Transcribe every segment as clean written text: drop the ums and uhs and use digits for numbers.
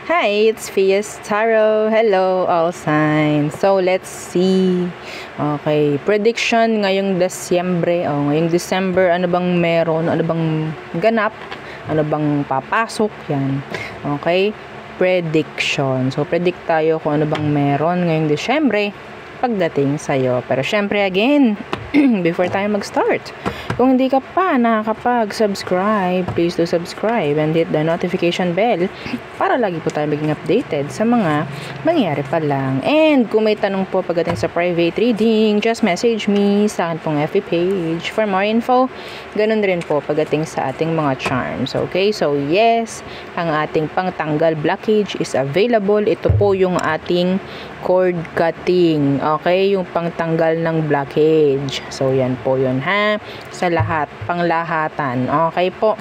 Hi, it's Fias Tarot. Hello, all signs. So, let's see. Okay, prediction ngayong Desyembre. Ngayong December, ano bang meron? Ano bang ganap? Ano bang papasok? Yan. Okay, prediction. So, predict tayo kung ano bang meron ngayong Desyembre pagdating sa'yo. Pero syempre, again, before tayo mag-start, kung hindi ka pa nakakapag-subscribe, please do subscribe and hit the notification bell para lagi po tayo maging updated sa mga mangyayari pa lang. And kung may tanong po pagdating sa private reading, just message me sa akin pong FB page for more info. Ganun rin po pagdating sa ating mga charms. Okay? So yes, ang ating pangtanggal blockage is available. Ito po yung ating cord cutting. Okay? Yung pangtanggal ng blockage. So yan po yun ha. Sa lahat, panglahatan. Okay po.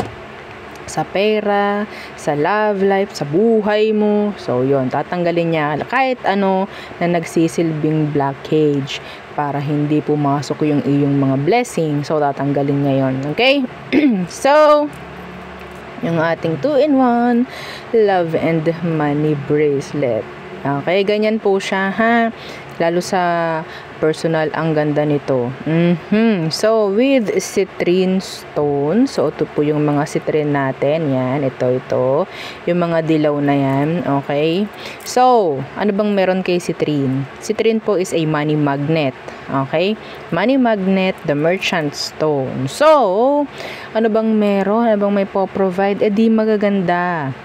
Sa pera, sa love life, sa buhay mo. So yun, tatanggalin niya kahit ano na nagsisilbing blockage para hindi pumasok yung iyong mga blessing. So tatanggalin ngayon. Okay? So yung ating 2-in-1 love and money bracelet. Okay, ganyan po siya ha. Lalo sa personal, ang ganda nito. So, with citrine stone. So, ito po yung mga citrine natin. Yan, ito. Yung mga dilaw na yan. Okay. So, ano bang meron kay citrine? Citrine po is a money magnet. Okay. Money magnet, the merchant stone. So, ano bang meron? Ano bang may po-provide? Di magaganda.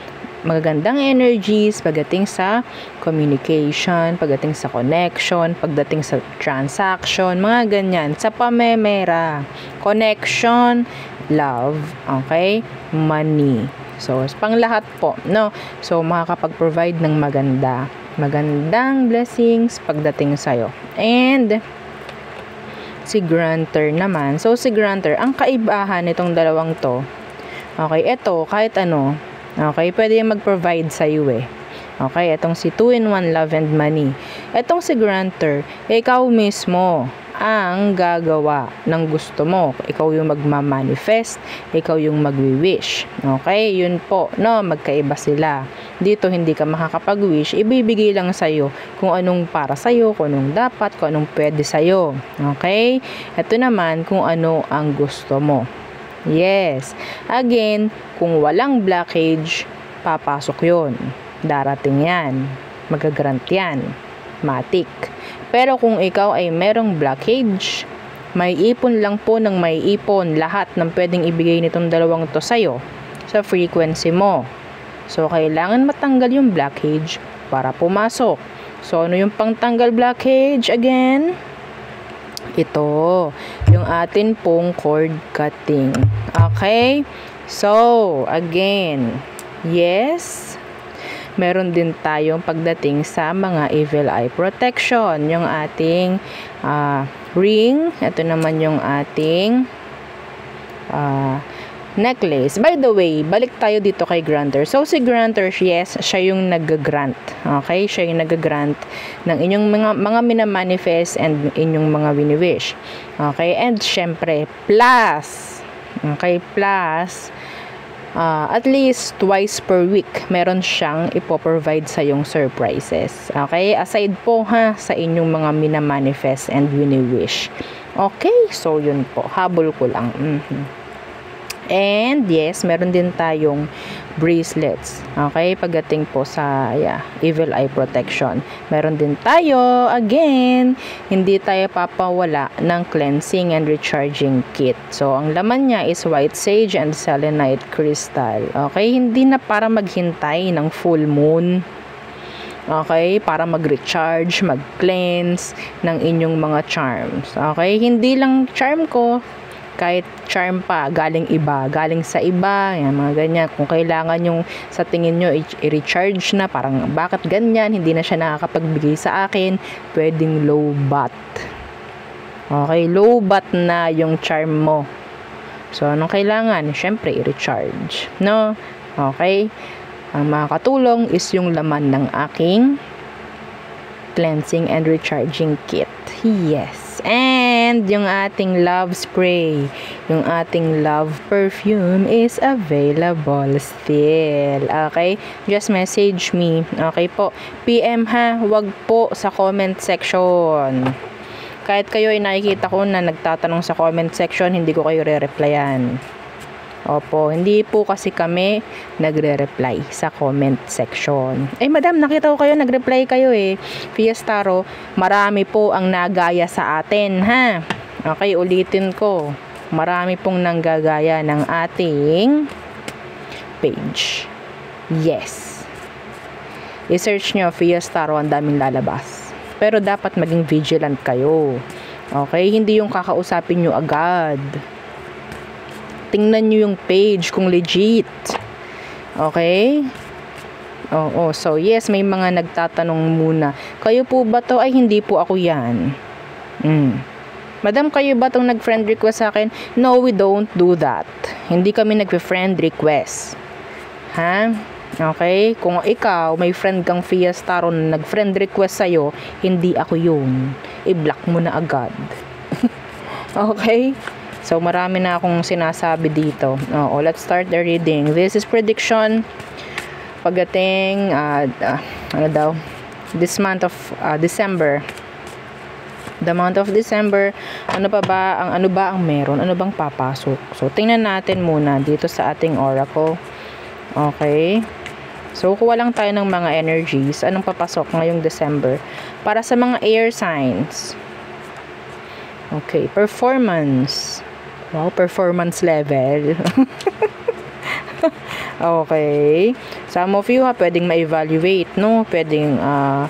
Magagandang energies pagdating sa communication, pagdating sa connection, pagdating sa transaction, mga ganyan. Sa pamemera, connection, love, okay? Money. So, pang lahat po, no? So, makakapag-provide ng magandang blessings pagdating sa'yo. And, si grantor naman. So, si grantor, ang kaibahan nitong dalawang to, okay, ito, kahit ano, okay, pwede yung mag-provide sa iyo eh. Okay, itong si 2-in-1 love and money. Itong si grantor, ikaw mismo ang gagawa ng gusto mo. Ikaw yung magmamanifest, ikaw yung magwi-wish. Okay, yun po, no, magkaiba sila. Dito hindi ka makakapag-wish, ibibigay lang sa iyo kung anong para sa iyo, kung anong dapat, kung anong pwede sa iyo. Okay? Ito naman kung ano ang gusto mo. Yes. Again, kung walang blockage, papasok yun. Darating yan. Magagrant yan. Matik. Pero kung ikaw ay merong blockage, may ipon lang po ng may ipon lahat ng pwedeng ibigay nitong dalawang to sa'yo sa frequency mo. So, kailangan matanggal yung blockage para pumasok. So, ano yung pangtanggal blockage again? Ito, yung atin pong cord cutting. Okay? So, again, yes, meron din tayong pagdating sa mga evil eye protection. Yung ating ring, ito naman yung ating necklace. By the way, balik tayo dito kay grantor. So, si grantor, yes, siya yung nag-grant. Okay? Siya yung nag-grant ng inyong mga minamanifest and inyong mga wini-wish. Okay? And, syempre, plus, okay, plus, at least twice per week, meron siyang ipoprovide sa yung surprises. Okay? Aside po ha, sa inyong mga minamanifest and wini-wish. Okay? So, yun po. Habol ko lang. And yes, meron din tayong bracelets. Okay, pagdating po sa evil eye protection. Meron din tayo, again, hindi tayo papawala ng cleansing and recharging kit. So, ang laman niya is white sage and selenite crystal. Okay, hindi na para maghintay ng full moon. Okay, para mag-recharge, mag-cleanse ng inyong mga charms. Okay, hindi lang charm ko, kahit charm pa, galing sa iba, yan, mga ganyan. Kung kailangan yung sa tingin nyo i-recharge na, parang bakit ganyan, hindi na siya nakakapagbigay sa akin, pwedeng low bat. Okay, low bat na yung charm mo. So, anong kailangan? Siyempre, i-recharge. No? Okay? Ang makakatulong is yung laman ng aking cleansing and recharging kit. Yes. And And yung ating love spray, yung ating love perfume is available still. Okay? Just message me. Okay po. PM ha, wag po sa comment section. Kahit kayo ay nakikita ko na nagtatanong sa comment section, hindi ko kayo re-replyan. Opo, hindi po kasi kami nagre-reply sa comment section. Eh madam, nakita ko kayo, nag-reply kayo eh. Fiestaro, marami po ang nagaya sa atin, ha? Okay, ulitin ko. Marami pong nanggagaya ng ating page. Yes. I-search nyo, Fiestaro, ang daming lalabas. Pero dapat maging vigilant kayo. Okay? Hindi yung kakausapin nyo agad. Tingnan nyo yung page kung legit. Okay? Oo. So, yes, may mga nagtatanong muna. Kayo po ba to? Ay, hindi po ako yan. Madam, kayo ba tong nag-friend request sa akin? No, we don't do that. Hindi kami nag-friend request. Ha? Okay? Kung ikaw, may friend kang Fiestaro na nag-friend request sa'yo, hindi ako yun. I-block mo na agad. Okay? So, marami na akong sinasabi dito. Oo, let's start the reading. This is prediction pagdating, this month of December. The month of December, ano ba ang meron? Ano bang papasok? So, tingnan natin muna dito sa ating oracle. Okay? So, kuha lang tayo ng mga energies. Anong papasok ngayong December? Para sa mga air signs. Okay. Performance. Wow, performance level. Okay. Some of you pwedeng ma-evaluate, no? Pwedeng, ang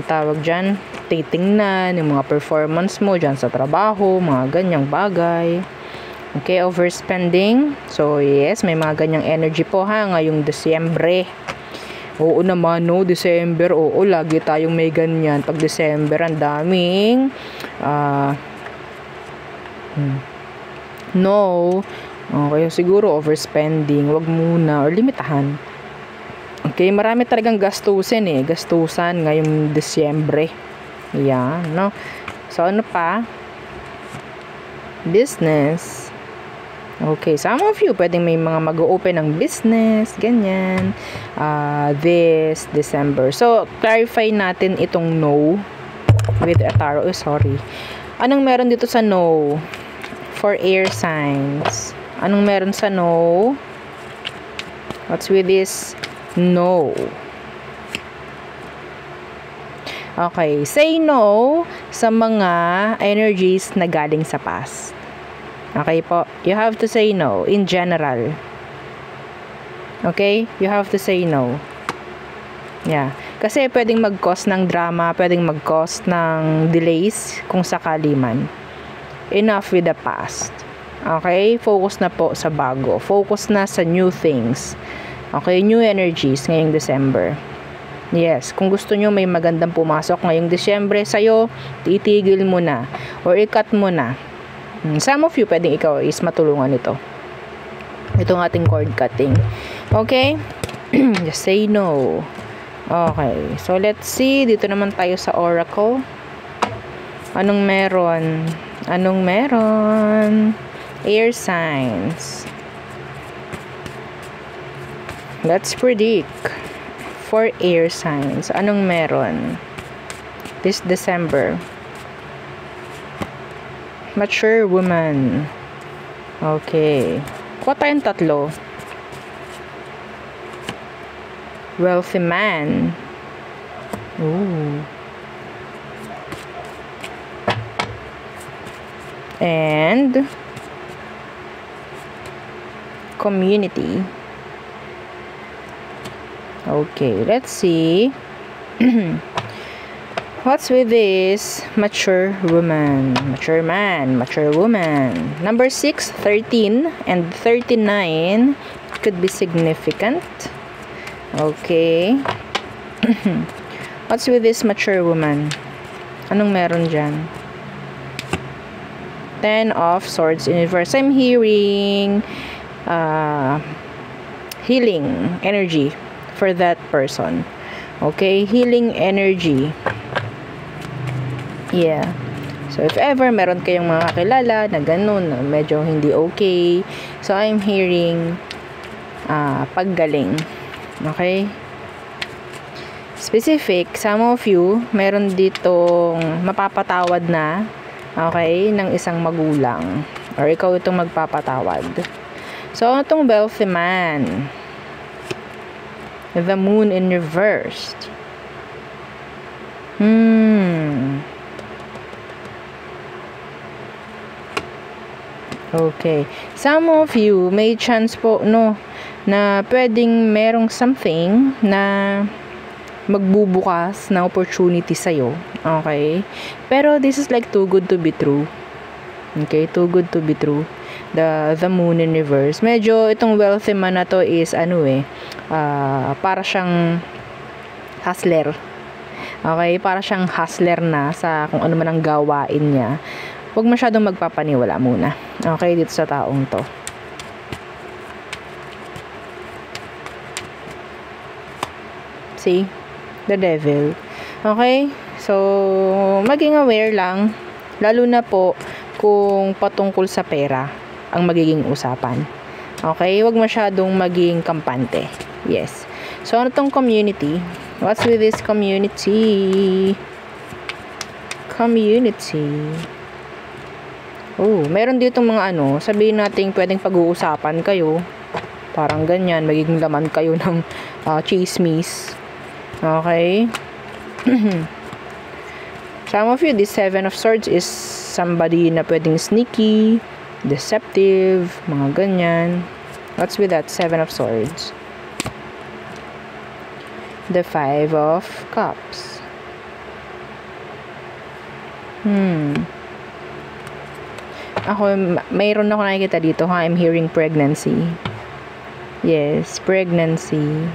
tawag dyan, titingnan yung mga performance mo dyan sa trabaho, mga ganyang bagay. Okay, overspending. So, yes, may mga ganyang energy po ngayong Desyembre. Oo naman, no, December, oo, lagi tayong may ganyan. Pag December, ang daming, no, okay, siguro overspending, wag muna, or limitahan. Okay, marami talagang gastusin gastusan ngayong Desyembre. Yan, no. So, ano pa? Business. Okay, some of you, pwedeng may mga mag-open ng business, ganyan, this December. So, clarify natin itong no with a tarot. Sorry. Anong meron dito sa no? For air signs. Anong meron sa no? What's with this no? Okay, say no sa mga energies na galing sa past. Okay po, you have to say no in general. Okay, you have to say no. Yeah, kasi pwedeng mag-cause ng drama, pwedeng mag-cause ng delays kung sakali man. Enough with the past. Okay, focus na po sa bago. Focus na sa new things. Okay, new energies ngayong December. Yes, kung gusto nyo may magandang pumasok ngayong Desyembre sa'yo, itigil mo na or i-cut mo na. Some of you, pwedeng ikaw is matulungan ito. Itong ating cord cutting. Okay? Just say no. Okay. So, let's see. Dito naman tayo sa oracle. Anong meron? Anong meron? Air signs. Let's predict for air signs. Anong meron this December? Mature woman. Okay. Kuha tayong tatlo. Wealthy man. Ooh. And community. Okay, let's see. What's with this mature woman? Mature man, mature woman. Number 6, 13, and 39 could be significant. Okay. What's with this mature woman? Anong meron dyan? 10 of Swords in reverse. I'm hearing healing energy for that person. Okay, healing energy. Yeah. So, if ever meron kayong mga kakilala na ganun, na medyo hindi okay, so I'm hearing paggaling. Okay? Specific, some of you, meron ditong mapapatawad na, okay, ng isang magulang. Or ikaw itong magpapatawad. So, ano itong wealthy man? The moon in reversed. Okay. Some of you, may chance po, no, na pwedeng merong something na magbubukas na opportunity sa'yo. Okay? Pero this is like too good to be true. Okay? Too good to be true. The moon in reverse. Medyo itong wealthy man na to is para siyang hustler. Okay? Para siyang hustler na sa kung ano man ang gawain niya. Huwag masyadong magpapaniwala muna. Okay? Dito sa taong to. See? The devil. Okay? So, maging aware lang. Lalo na po kung patungkol sa pera ang magiging usapan. Okay? Huwag masyadong maging kampante. Yes. So, ano tong community? What's with this community? Oh, meron ditong mga sabihin natin pwedeng pag-uusapan kayo. Parang ganyan. Magiging laman kayo ng chismis. Okay? Some of you, this 7 of Swords is somebody na pwedeng sneaky, deceptive, mga ganyan. What's with that 7 of Swords? The 5 of Cups. Mayroon ako nakikita dito, I'm hearing pregnancy. Yes, pregnancy.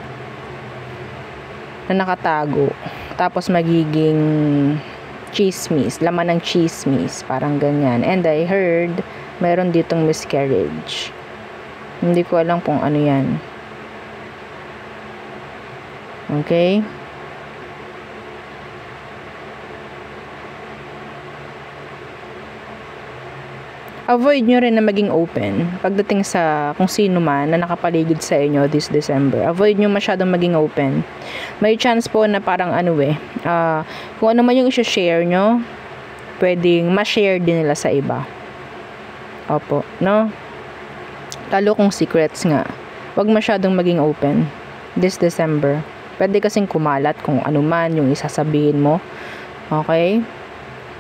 Na nakatago. Tapos magiging chismis, laman ng chismis, parang ganyan. And I heard meron ditong miscarriage. Hindi ko alam kung ano yan. Okay? Avoid nyo rin na maging open pagdating sa kung sino man na nakapaligid sa inyo this December. Avoid nyo masyadong maging open. May chance po na parang kung ano man yung i-share nyo, pwedeng ma-share din nila sa iba. Opo, no? Lalo kung secrets nga. Huwag masyadong maging open this December. Pwede kasing kumalat kung ano man yung isasabihin mo. Okay?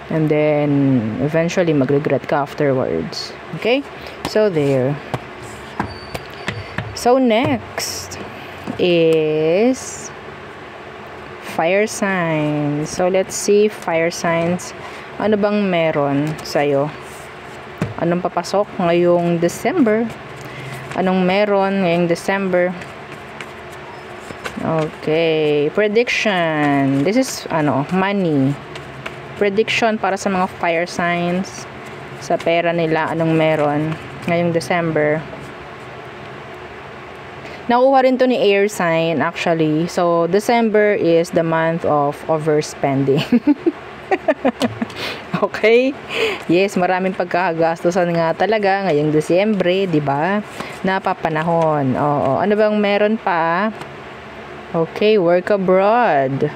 And then, eventually, mag-regret ka afterwards. Okay? So, there. So, next is fire signs. So, let's see, fire signs. Ano bang meron sa'yo? Anong papasok ngayong December? Anong meron ngayong December? Okay. Prediction. This is, money. Prediction para sa mga fire signs sa pera nila, anong meron ngayong December. Nakuha rin to ni air sign actually. So December is the month of overspending. Okay? Yes, maraming pagkakagastusan nga talaga ngayong Disyembre, 'di ba? Napapanahon. Oo. Ano bang meron pa? Okay, work abroad.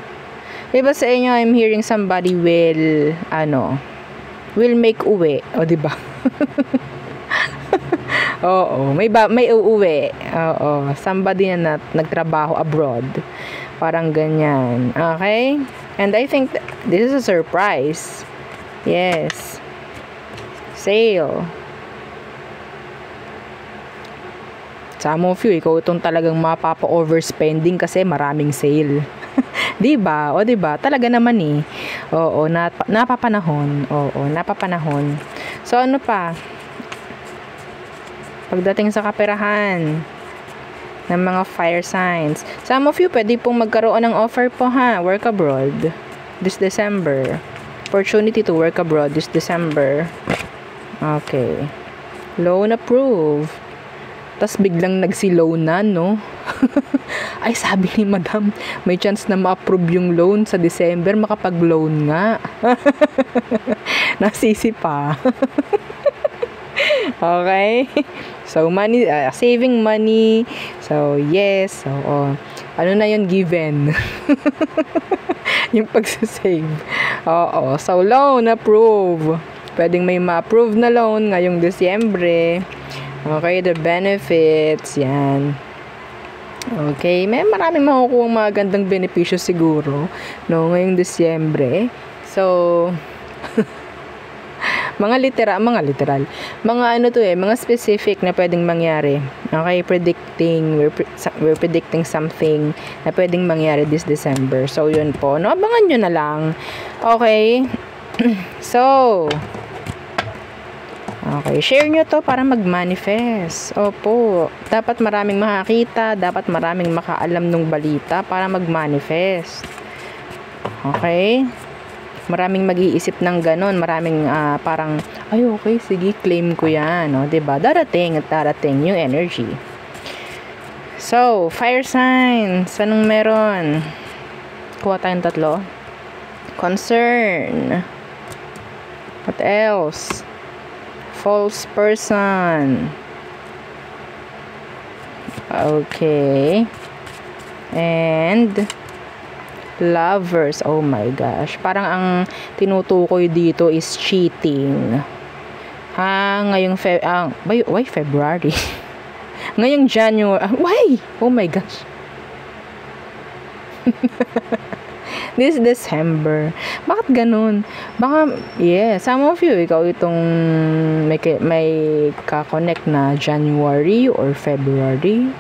Diba sa inyo, I'm hearing somebody will make uwi. O, diba? Oo, may uuwi. Oo, somebody na nagtrabaho abroad. Parang ganyan. Okay? And I think this is a surprise. Yes. Sale. Some of you, ikaw itong talagang mapapa-overspending kasi maraming sale. Diba? O diba? Talaga naman eh. Oo, napapanahon. Oo, napapanahon. So, ano pa? Pagdating sa kaperahan ng mga fire signs. Some of you, pwede pong magkaroon ng offer po work abroad this December. Opportunity to work abroad this December. Okay. Loan approved. Tapos biglang nagsi-loan na, no? Ay, sabi ni madam, may chance na ma-approve yung loan sa December, makapag-loan nga. Nasisi pa. Okay? So, money, saving money. So, yes. So, ano na yun, given. Yung pagsasave. Oo. So, loan approve. Pwedeng may ma-approve na loan ngayong Disyembre. Okay, the benefits. Yan. Okay, may maraming makukuha mga gandang benepisyo siguro, no, ngayong Disyembre. So, mga literal, mga ano to mga specific na pwedeng mangyari. Okay, we're predicting something na pwedeng mangyari this December. So, yun po, no, abangan nyo na lang. Okay, so, okay, share nyo to para mag-manifest. Opo, dapat maraming makakita, dapat maraming makaalam ng balita para mag-manifest. Okay? Maraming mag-iisip ng ganon, maraming parang, ay okay, sige, claim ko yan, no? Diba? Darating at darating yung energy. So, fire signs, anong meron? Kuha tayong tatlo. Concern. What else? False person. Okay. And lovers. Oh my gosh. Parang ang tinutukoy dito is cheating. Ngayong February. Ngayong January. Why? Oh my gosh. This December. Bakit ganun? Baka, some of you, ikaw itong may kakonect na January or February.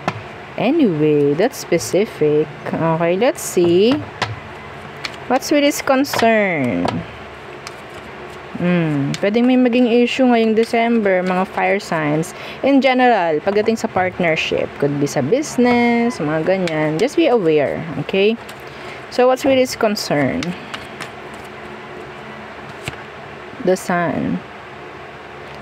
Anyway, that's specific. Okay, let's see. What's with this concern? Pwedeng may maging issue ngayong December, mga fire signs. In general, pagdating sa partnership, could be sa business, mga ganyan. Just be aware, okay? So, what's with this concern? The sun.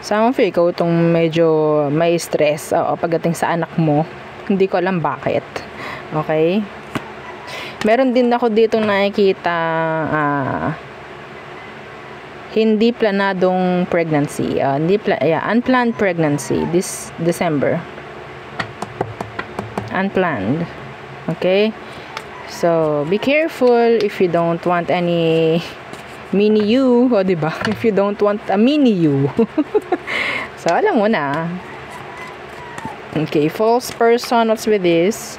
Some of you, ikaw itong medyo may stress pagdating sa anak mo. Hindi ko alam bakit. Okay? Meron din ako ditong nakikita hindi planadong pregnancy. Unplanned pregnancy this December. Unplanned. Okay? So, be careful if you don't want any mini you, diba? If you don't want a mini you. So, alam mo na. Okay, false person, what's with this?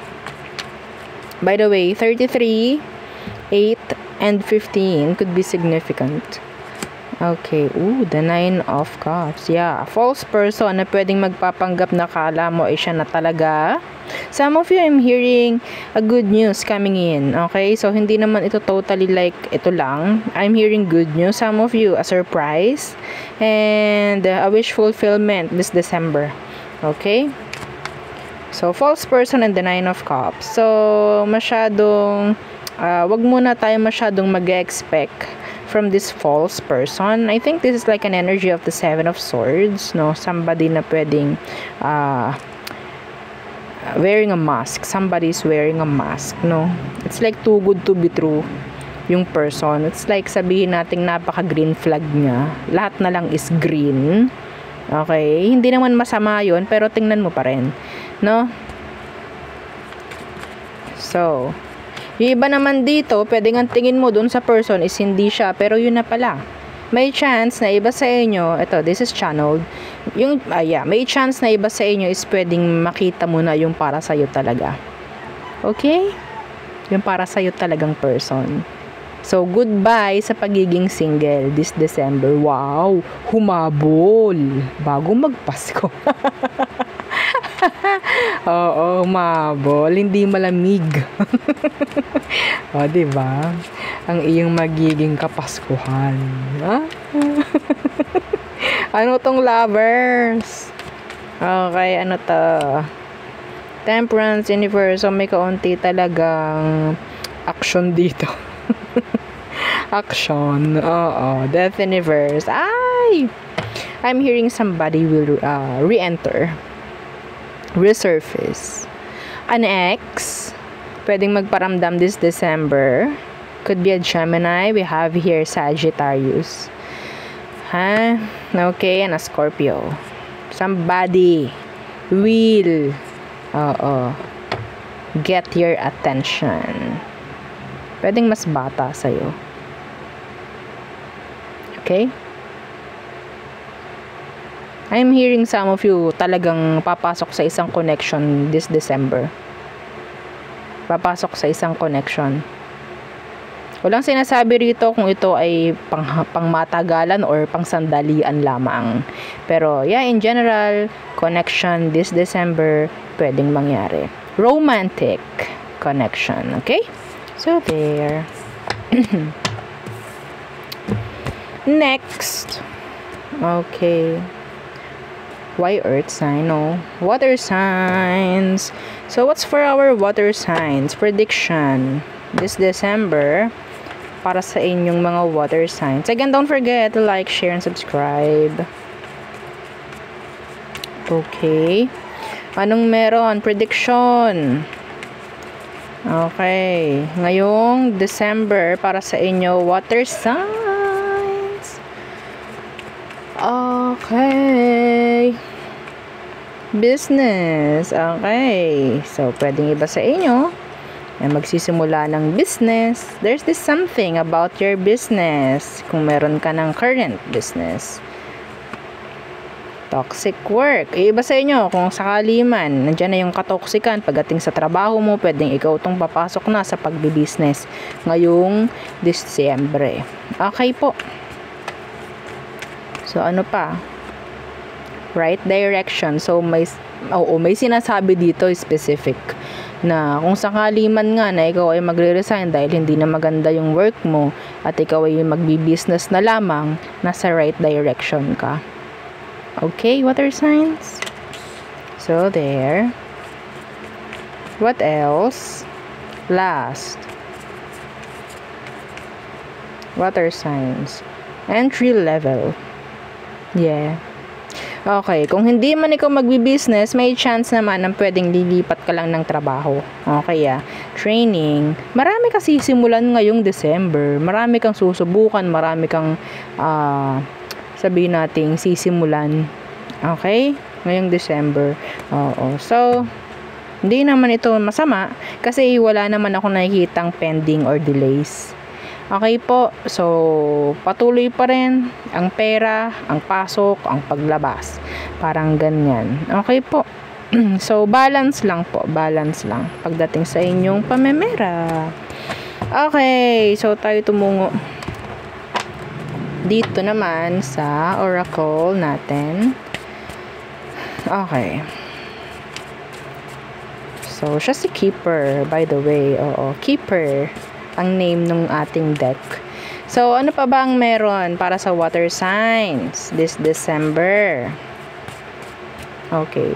By the way, 33, 8, and 15 could be significant. Okay, the 9 of cups. Yeah, false person na pwedeng magpapanggap na kala mo ay siya na talaga. Some of you, I'm hearing a good news coming in. Okay, so hindi naman ito totally like ito lang. I'm hearing good news. Some of you, a surprise and a wish fulfillment this December. Okay? So, false person and the 9 of cups. So, masyadong, wag muna tayo masyadong mag-expect from this false person. I think this is like an energy of the 7 of swords, no? Somebody na pwedeng wearing a mask. Somebody's wearing a mask, no? It's like too good to be true yung person. It's like sabihin nating napaka-green flag niya. Lahat na lang is green. Okay? Hindi naman masama yun, pero tingnan mo pa rin. No? So, yung iba naman dito, pwedeng ang tingin mo dun sa person is hindi siya, pero yun na pala. May chance na iba sa inyo, this is channeled, may chance na iba sa inyo is pwedeng makita mo na yung para sa'yo talaga. Okay? Yung para sa'yo talagang person. So, goodbye sa pagiging single this December. Wow! Humabol! Bago magpasko. Oo, humabol. Hindi malamig. O, diba? Ang iyong magiging kapaskuhan. Ano tong lovers? Okay, ano to? Temperance, universe. So, may kaunti talagang action dito. Action. Oo. Death universe. Ay! I'm hearing somebody will re-enter. Resurface. An ex, pwedeng magparamdam this December. Could be a Gemini. We have here Sagittarius. Okay, and a Scorpio. Somebody will get your attention. Pwedeng mas bata sa'yo. Okay? I'm hearing some of you talagang papasok sa isang connection this December. Papasok sa isang connection. Walang sinasabi rito kung ito ay pangmatagalan or pangsandalian lamang. Pero yeah, in general, connection this December pwedeng mangyari. Romantic connection. Okay? So there. Next. Okay. Why earth sign? No. Water signs. So what's for our water signs? Prediction this December para sa inyong mga water signs. Again, don't forget to like, share, and subscribe. Okay. Anong meron? Prediction. Okay. Ngayong December para sa inyo water signs. Okay. Business. Okay. So, pwedeng iba sa inyo ay magsisimula ng business. There's this something about your business. Kung meron ka ng current business. Toxic work. Iba sa inyo, kung sakali man, nandiyan na yung katoksikan pagdating sa trabaho mo, pwedeng ikaw itong papasok na sa pagbibusiness ngayong Disyembre. Okay po. So, ano pa? Right direction. So, may sinasabi dito specific na kung sakali man nga na ikaw ay magre-resign dahil hindi na maganda yung work mo at ikaw ay magbi-business na lamang, nasa right direction ka. Okay, water signs? So, there. What else? Last. Water signs. Entry level. Yeah. Okay, kung hindi man ikaw magbi-business, may chance naman na pwedeng lilipat ka lang ng trabaho. Okay, training. Marami kasi simulan ngayong December. Marami kang susubukan, marami kang sabihin nating sisimulan. Okay? Ngayong December. Oo. So, hindi naman ito masama kasi wala naman ako nakikitang pending or delays. Okay po, so patuloy pa rin ang pera, ang pasok, ang paglabas. Parang ganyan. Okay po. So balance lang po, balance lang pagdating sa inyong pamemera. Okay, so tayo tumungo dito naman sa oracle natin. Okay. So siya si Keeper, by the way. Oo, Keeper ang name ng ating deck. So, ano pa ba ang meron para sa water signs this December? Okay.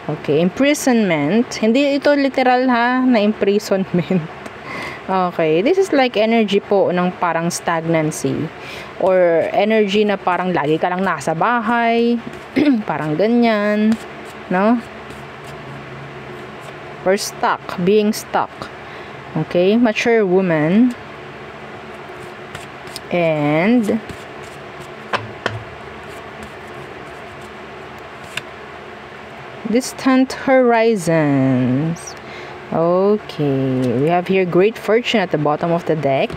Okay, imprisonment. Hindi ito literal na imprisonment. Okay, this is like energy po ng parang stagnancy or energy na parang lagi ka lang nasa bahay, parang ganyan, no? Or stuck, being stuck. Okay, mature woman. And distant horizons. Okay, we have here great fortune at the bottom of the deck.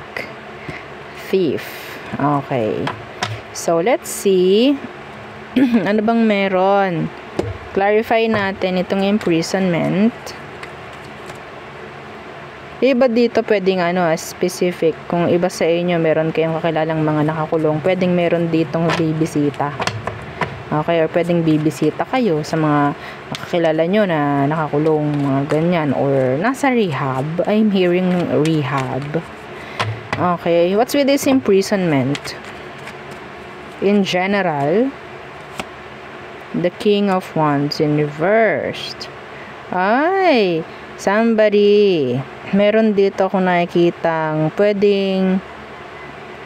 Thief. Okay. So, let's see. Ano bang meron? Clarify natin itong imprisonment. Iba dito pwedeng specific. Kung iba sa inyo meron kayong kakilalang mga nakakulong, pwedeng meron ditong bibisita. Okay, or pwedeng bibisita kayo sa mga kakilala nyo na nakakulong, mga ganyan, or nasa rehab. I'm hearing rehab. Okay, what's with this imprisonment? In general, the King of Wands in reversed. Ay, somebody, meron dito akong nakikitang pwedeng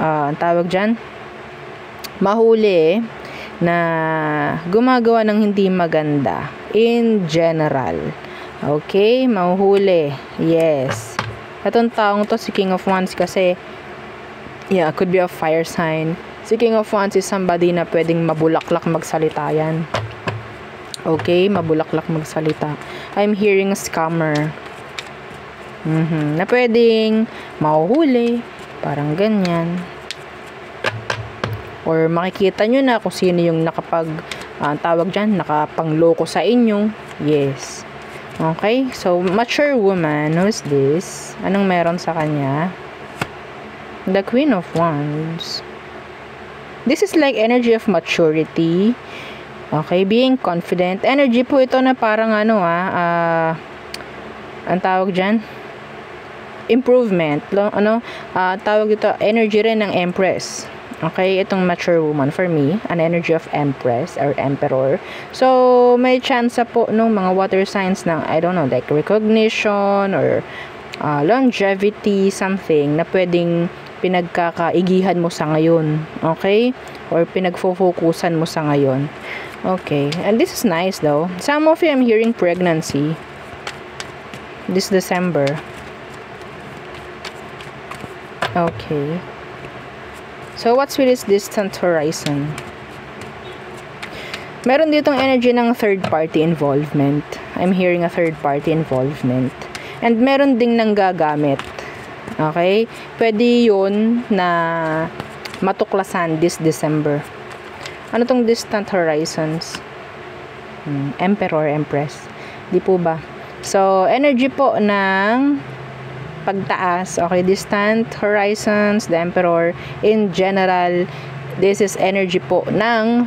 ang tawag dyan, mahuli na gumagawa ng hindi maganda in general. Okay, mahuhuli. Yes. Itong taong to, si King of Wands kasi, yeah, could be a fire sign. Si King of Wands is somebody na pwedeng mabulaklak magsalita yan. Okay, mabulaklak magsalita. I'm hearing a scammer. Na pwedeng mahuhuli. Parang ganyan. Or makikita nyo na kung sino yung tawag dyan, nakapangloko sa inyo. Yes. Okay, so mature woman, who's this? Anong meron sa kanya? The Queen of Wands. This is like energy of maturity. Okay, being confident. Energy po ito na parang ang tawag dyan? Improvement. Tawag ito, energy rin ng Empress. Okay, itong mature woman for me, an energy of Empress or Emperor. So, may chance po nung mga water signs ng, I don't know, like recognition or longevity, something na pwedeng pinagkakaigihan mo sa ngayon. Okay? Or pinagfo-focusan mo sa ngayon. Okay. And this is nice though. Some of you, I'm hearing pregnancy. This December. Okay. So, what's with this distant horizon? Meron ditong energy ng third-party involvement. I'm hearing a third-party involvement. And meron ding nanggagamit. Okay? Pwede yun na matuklasan this December. Ano tong distant horizons? Emperor, Empress. Di po ba? So, energy po ng pagtaas. Okay, distant horizons, the Emperor. In general, this is energy po ng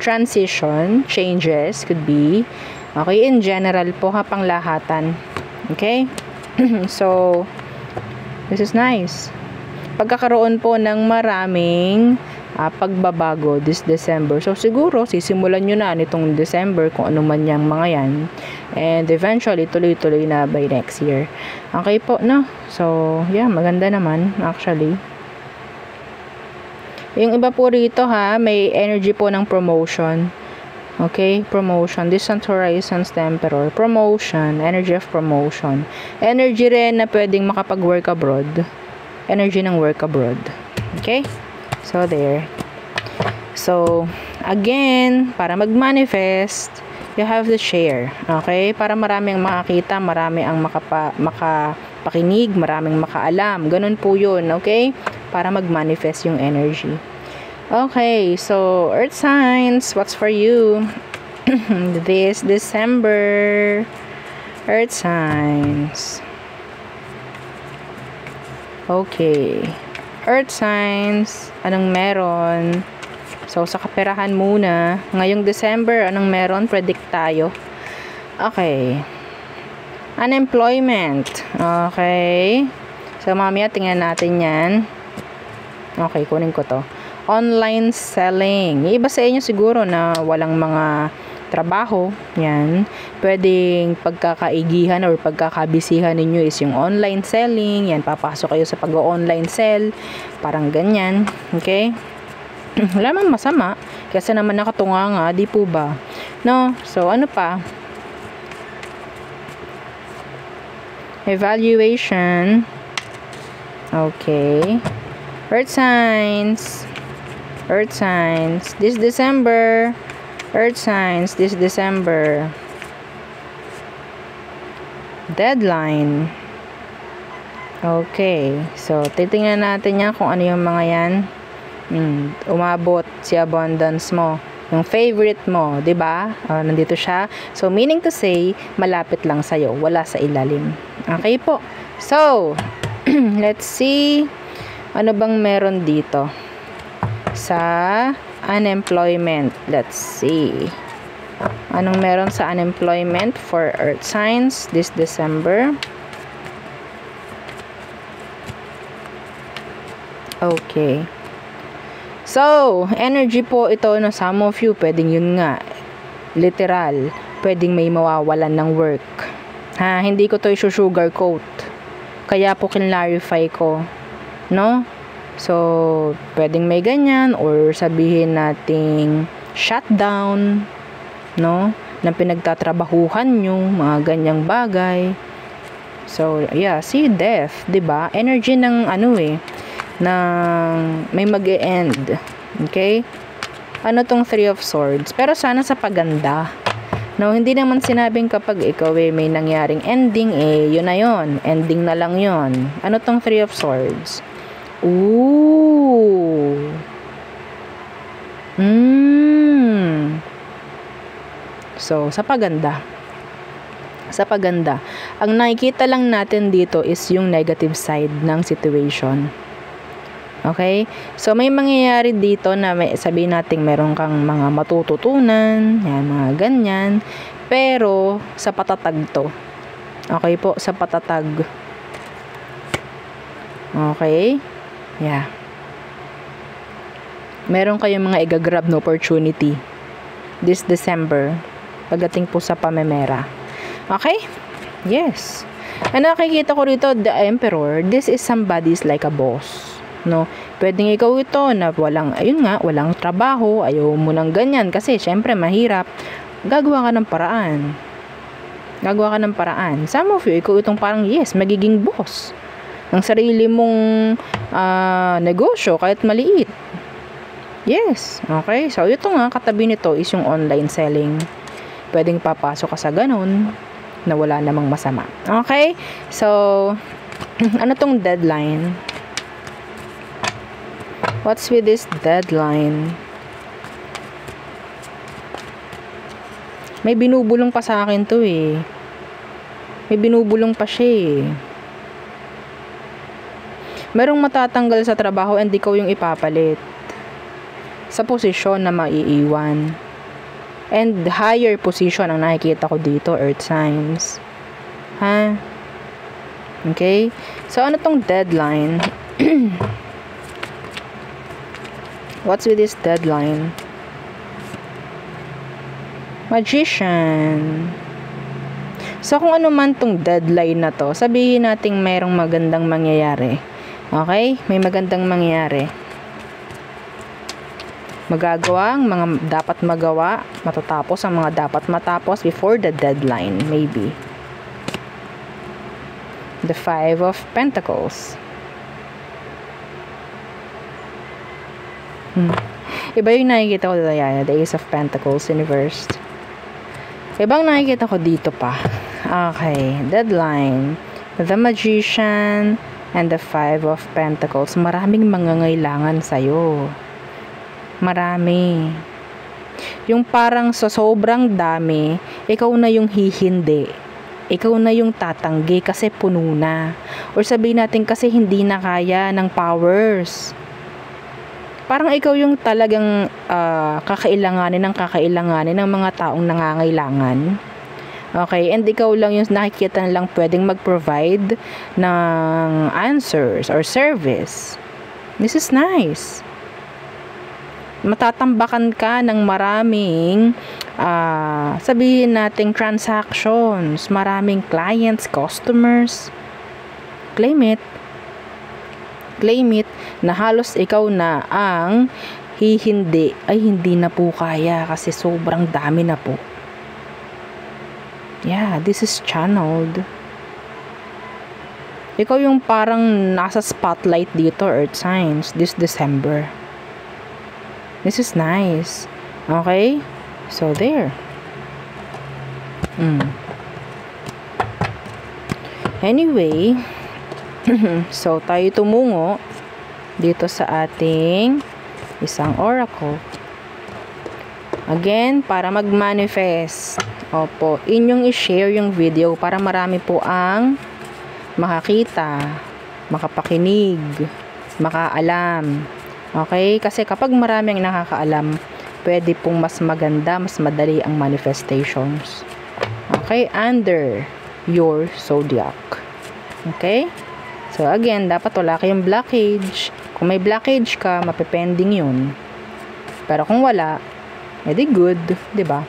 transition, changes, could be. Okay, in general po, panglahatan. Okay? So, this is nice. Pagkakaroon po ng maraming pagbabago this December. So, siguro, sisimulan nyo na nitong December kung ano man yung mga yan. And eventually, tuloy-tuloy na by next year. Okay po, no? So, yeah, maganda naman, actually. Yung iba po rito, may energy po ng promotion. Okay, promotion. Distant horizons, the Emperor. Promotion, energy of promotion. Energy rin na pwedeng makapag-work abroad. Energy ng work abroad. Okay? So, there. So, again, para mag-manifest, you have to share. Okay? Para maraming makakita, marami ang makapakinig, maraming makaalam. Ganun po yun. Okay? Para mag-manifest yung energy. Okay. So, Earth signs, what's for you? This December. Earth signs. Okay. Earth signs, anong meron? So, sa kaperahan muna. Ngayong December, anong meron? Predict tayo. Okay. Unemployment. Okay. So, mamaya, tingnan natin yan. Okay, kunin ko to. Online selling. Yung iba sa inyo siguro na walang mga trabaho, yan, pwedeng pagkakaigihan or pagkakabisihan ninyo is yung online selling, yan, papasok kayo sa pag-online sell, parang ganyan, okay? Wala mang masama, kasi naman nakatunga nga, di po ba? No? So, ano pa? Evaluation. Okay. Earth signs. Earth signs. This December, Earth signs this December. Deadline. Okay. So, titingnan natin yan kung ano yung mga yan. Umabot si abundance mo. Yung favorite mo, 'di ba? Nandito siya. So, meaning to say, malapit lang sa'yo. Wala sa ilalim. Okay po. So, let's see. Ano bang meron dito? Sa unemployment. Let's see. Anong meron sa unemployment for Earth signs this December? Okay. So, energy po ito na some of you, pwedeng yun nga, literal, pwedeng may mawawalan ng work. Hindi ko to i-sugarcoat. Kaya po kinlarify ko. No? So, pwedeng may ganyan or sabihin nating shutdown, no? ng pinagtatrabahuhan nyo, mga ganyang bagay. So, yeah, see death, 'di ba? Energy ng ng may mag-e-end. Okay? Ano tong Three of Swords? Pero sana sa paganda. No, hindi naman sinabing kapag ikaw may nangyaring ending, yun na yun. Ending na lang yun. Ano tong Three of Swords? Ooh. So, sa paganda. Sa paganda. Ang nakikita lang natin dito is yung negative side ng situation. Okay? So, may mangyayari dito na sabihin natin meron kang mga matututunan, yan, mga ganyan. Pero, sa patatag to. Okay po, sa patatag. Okay? Yeah. Meron kayong mga igagrab na opportunity this December pagdating po sa pamemera. Okay? Yes. Ang nakikita ko rito, the Emperor, this is somebody's like a boss. No, pwedeng ikaw ito na walang trabaho, ayaw mo ng ganyan kasi syempre mahirap. Gagawa ka ng paraan. Some of you, ikaw itong parang magiging boss ng sarili mong negosyo kahit maliit. Yes, okay. So ito nga, katabi nito is yung online selling. Pwedeng papasok ka sa ganun na wala namang masama. Okay? So ano tong deadline? What's with this deadline? May binubulong pa sa akin to May binubulong pa siya Merong matatanggal sa trabaho and ikaw yung ipapalit sa posisyon na maiiwan. And higher position ang nakikita ko dito, earth signs. Ha? Okay? So, ano tong deadline? What's with this deadline? Magician. So, kung ano man tong deadline na to, sabihin natin mayroong magandang mangyayari. Okay? May magandang mangyayari. Magagawa ang mga dapat magawa, matatapos ang mga dapat matapos before the deadline, maybe. The Five of Pentacles. Iba yung nakikita ko dito, the Ace of Pentacles, Reversed. Ibang nakikita ko dito pa. Okay, deadline. The Magician and the Five of Pentacles. Maraming mangangailangan sa'yo. Marami. Yung parang sa sobrang dami, ikaw na yung hihindi. Ikaw na yung tatanggi kasi puno na. Or sabihin natin kasi hindi na kaya ng powers. Parang ikaw yung talagang kakailanganin ng mga taong nangangailangan. Okay, and ikaw lang yung nakikita lang pwedeng mag-provide ng answers or service. This is nice. Matatambakan ka ng maraming sabihin nating transactions, maraming clients, customers. Claim it na halos ikaw na ang hindi na po kaya kasi sobrang dami na po. Yeah, this is channeled. Ikaw yung parang nasa spotlight dito, earth signs, this December. This is nice. Okay? So there. Anyway, so tayo tumungo dito sa ating isang oracle. Again, para mag-manifest. Opo, inyong i-share yung video para marami po ang makakita, makapakinig, makaalam. Okay? Kasi kapag marami ang nakakaalam, pwede pong mas maganda, mas madali ang manifestations. Okay? Under your zodiac. Okay? So, again, dapat wala kayong blockage. Kung may blockage ka, mapipending yun. Pero kung wala, edi good, diba?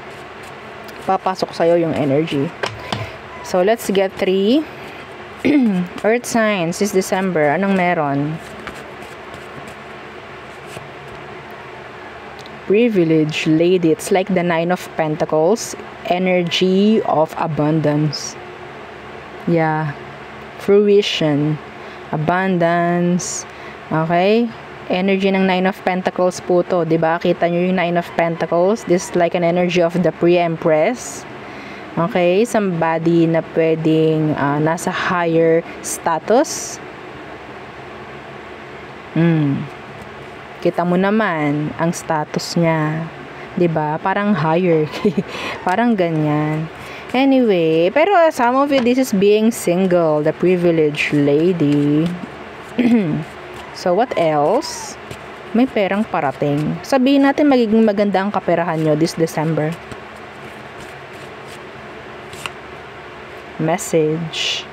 Papasok sa'yo yung energy. So, let's get 3 earth signs this December. Anong meron? Privilege lady. It's like the 9 of Pentacles. energy of abundance. Yeah. Fruition. Abundance. Okay? Energy ng Nine of Pentacles po to. Diba? Kita nyo yung Nine of Pentacles. This is like an energy of the pre-empress. Okay? Somebody na pwedeng nasa higher status. Kita mo naman ang status niya. 'Di ba? Parang higher. Parang ganyan. Anyway, pero some of you, this is being single, the privileged lady. So, what else? May perang parating. Sabihin natin magiging maganda ang kaperahan nyo this December. Message.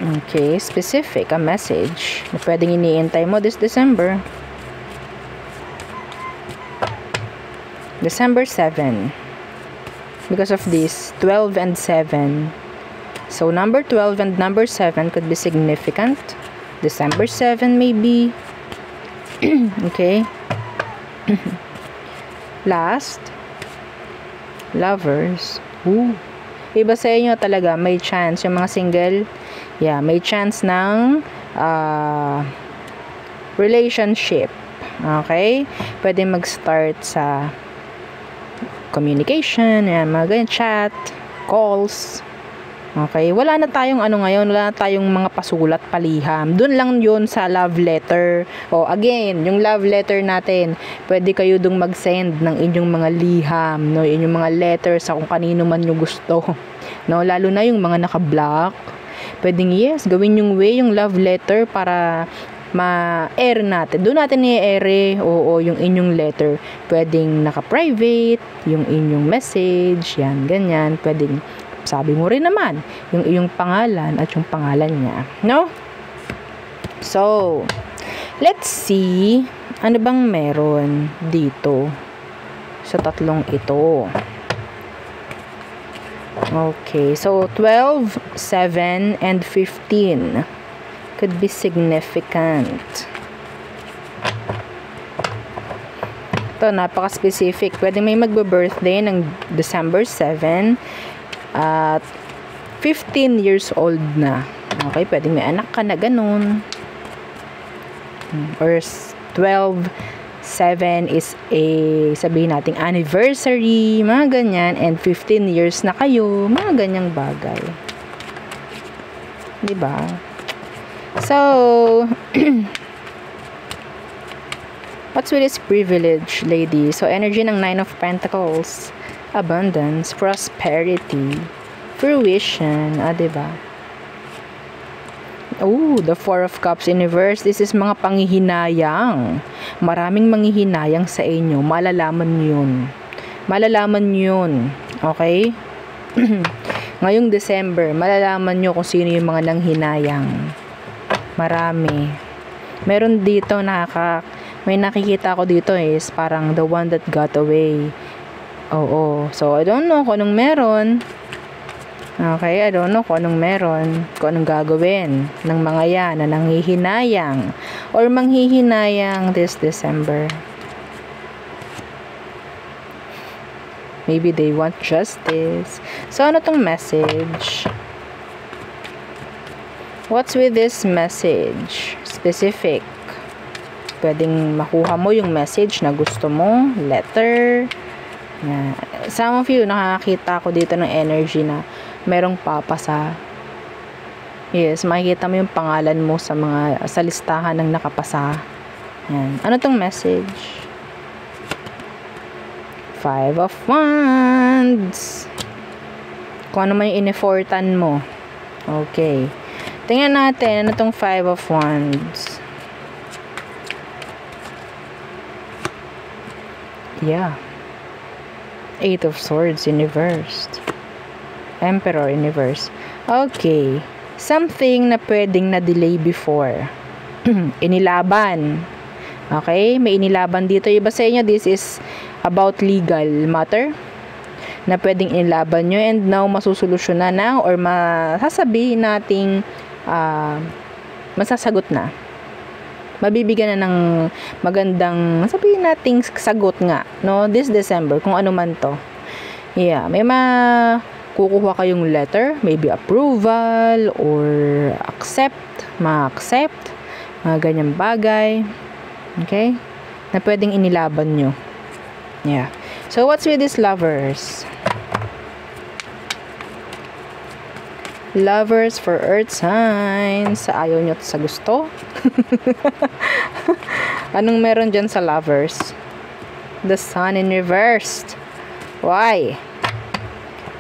Okay, specific, a message na pwedeng iniintay mo this December. December 7. Because of this, 12 and 7. So, number 12 and number 7 could be significant. December 7 maybe. Okay. Last. Lovers. Ooh. Iba sa inyo talaga, may chance. Yung mga single, yeah, may chance ng relationship. Okay? Pwede mag-start sa communication, yan, mga ganyan, chat, calls. Okay? Wala na tayong ngayon, wala na tayong mga pasulat, paliham. Doon lang yun sa love letter. O, again, yung love letter natin, pwede kayo dong mag-send ng inyong mga liham, no? Inyong mga letters sa kung kanino man nyo gusto. No? Lalo na yung mga naka-block. Pwedeng, yes, gawin yung way, yung love letter para ma-air natin. Doon natin i-air, oo, yung inyong letter. Pwedeng naka-private, yung inyong message, yan, ganyan. Pwedeng, sabi mo rin naman, yung iyong pangalan at yung pangalan niya. No? So, let's see, ano bang meron dito sa tatlong ito. Okay, so 12, 7, and 15 could be significant. Ito, napaka-specific. Pwede may magbe-birthday ng December 7 at 15 years old na. Okay, pwede may anak ka na ganun. Or 12, 7 is a, sabihin nating anniversary, mga ganyan, and 15 years na kayo, mga ganyang bagay. Diba? So, what's with this privilege, lady? So, energy ng Nine of Pentacles, abundance, prosperity, fruition, diba? Oh, the Four of Cups universe. This is mga panghihinayang. Maraming manghihinayang sa inyo. Malalaman yun. Malalaman yun. Okay? Ngayong December, malalaman nyo kung sino yung mga nanghinayang. Marami. Meron dito may nakikita ko dito is parang the one that got away. Oo. So, I don't know kung anong meron. Okay, I don't know kung anong meron, kung anong gagawin ng mga yan na nanghihinayang or manghihinayang this December. Maybe they want justice. So, ano tong message? What's with this message? Specific. Pwedeng makuha mo yung message na gusto mo, letter. Yeah. Some of you, nakakita ko dito ng energy na merong papasa. Yes, makikita mo yung pangalan mo sa listahan ng nakapasa. Yan. Ano tong message? Five of Wands. Kung ano man yung in-effortan mo. Okay. Tingnan natin, ano tong Five of Wands? Yeah. Eight of Swords, reversed. Emperor, reverse. Okay. Something na pwedeng na-delay before. Inilaban. Okay? May inilaban dito. Iba sa inyo, this is about legal matter na pwedeng inilaban nyo and now masusolusyonan na or masasabihin nating masasagot na. mabibigyan na ng magandang, sabihin nating sagot nga, no? This December, kung ano man to. Yeah, may kukuha kayong letter, maybe approval or ma-accept, mga ganyang bagay. Okay? Na pwedeng inilaban nyo. Yeah. So, what's with these lovers? Lovers for earth signs. Ayaw nyo sa gusto? Anong meron dyan sa lovers? The sun in reversed. Why?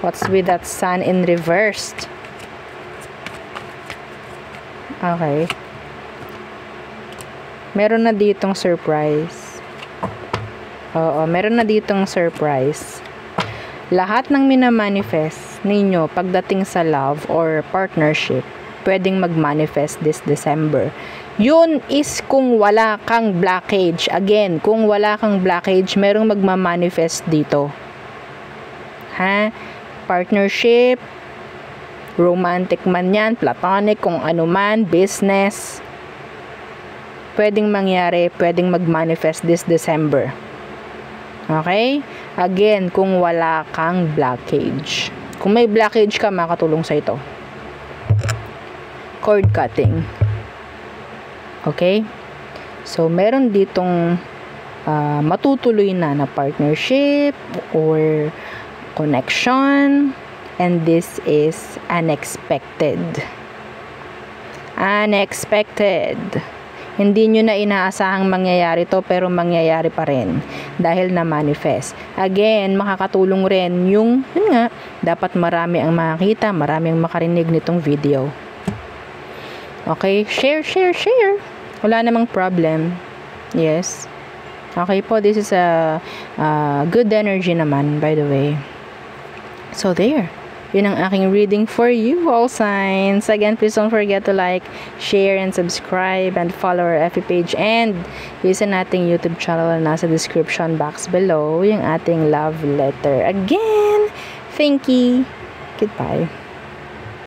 What's with that sun in reversed? Okay. Meron na ditong surprise. Oo, meron na ditong surprise. Lahat ng minamanifest ninyo pagdating sa love or partnership, pwedeng mag-manifest this December. Yun is kung wala kang blockage. Again, kung wala kang blockage, merong magma-manifest dito. Ha? Partnership, romantic man yan, platonic, kung ano man, business, pwedeng mangyari, pwedeng mag-manifest this December. Okay? Again, kung wala kang blockage. Kung may blockage ka, makatulong sa ito. Cord cutting. Okay? So, meron ditong matutuloy na partnership or connection, and this is unexpected. Unexpected. Hindi nyo na inaasahang mangyayari to, pero mangyayari pa rin dahil na-manifest. Again, makakatulong rin yun nga, dapat marami ang makakita, marami ang makarinig nitong video. Okay? Share. Wala namang problem. Yes. Okay po, this is a good energy naman, by the way. So, there. Yun ang aking reading for you, all signs. Again, please don't forget to like, share, and subscribe, and follow our FB page, and yung ating YouTube channel na nasa description box below, yung ating love letter. Again, thank you. Goodbye.